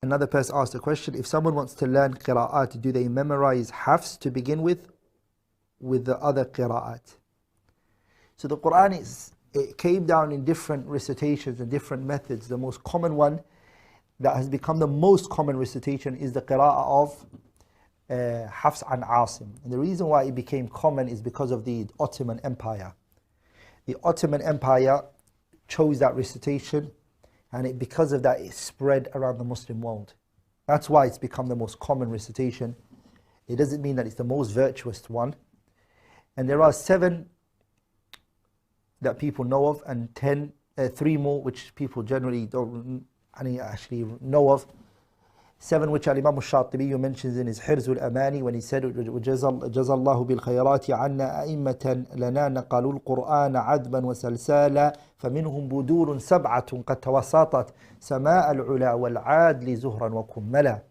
Another person asked a question, if someone wants to learn qira'at, do they memorize Hafs to begin with the other qira'at? So the Quran it came down in different recitations and different methods. The most common one that has become the most common recitation is the qira'ah of Hafs and Asim. And the reason why it became common is because of the Ottoman Empire. The Ottoman Empire chose that recitation, and because of that it spread around the Muslim world. That's why it's become the most common recitation. It doesn't mean that it's the most virtuous one. And there are 7 that people know of, and 3 more which people generally don't actually know of. 7 which Imam 𝗕𝗲𝗵 mentions in his 𝗪𝗁𝘁𝗀𝗵 when he said, 𝗪𝗲𝗿𝗵𝗵 عَنَّا أَئِمَّةً لَنَا نَقَلُوا الْقُرْآنَ عَذْبًا وَسَلْسَالًا فَمِنْهُمْ بُدُورٌ سَبْعَةٌ قَدْ تَوَسَّطَتْ سَمَاءَ الْعُلَى وَالْعَادْلِ زُهْرًا وَكُمَّلًا.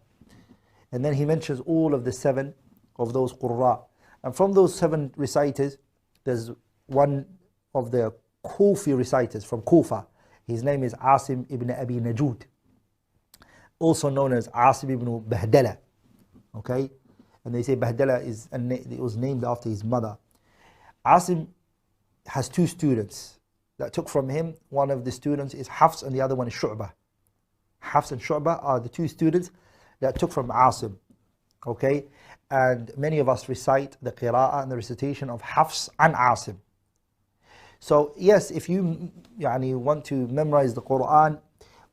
And then he mentions all of the 7 of those qurra. And from those 7 reciters, there's one of the Kufi reciters from Kufa. His name is Asim ibn Abi Najud, also known as Asim ibn 𝗵𝗿𝗍. Okay? And they say 𝗵𝗍𝗍 it was named after his mother. Asim has 2 students that took from him. One of the students is Hafs and the other one is 𝗪𝗏. Hafs and 𝗪𝗏 are the 2 students that took from Asim. Okay? And many of us recite the qira'ah and the recitation of Hafs and Asim. So yes, if you want to memorize the Quran,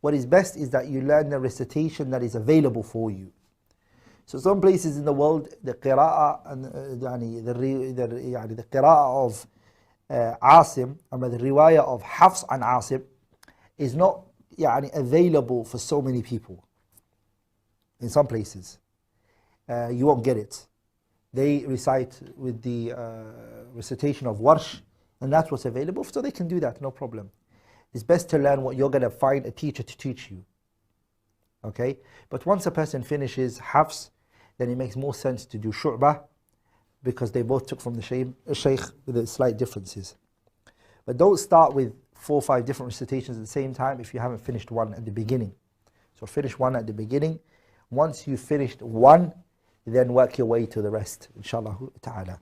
what is best is that you learn the recitation that is available for you. So some places in the world, the qira'ah and the qira'ah of Asim, and the riwayah of Hafs and Asim is not available for so many people. In some places, you won't get it. They recite with the recitation of Warsh, and that's what's available, so they can do that, no problem. It's best to learn what you're going to find a teacher to teach you. Okay? But once a person finishes Hafs, then it makes more sense to do 𝗪𝗏, because they both took from the Shaykh with the slight differences. But don't start with 4 or 5 different recitations at the same time if you haven't finished one at the beginning. So finish one at the beginning. Once you've finished one, then work your way to the rest, inshallah ta'ala.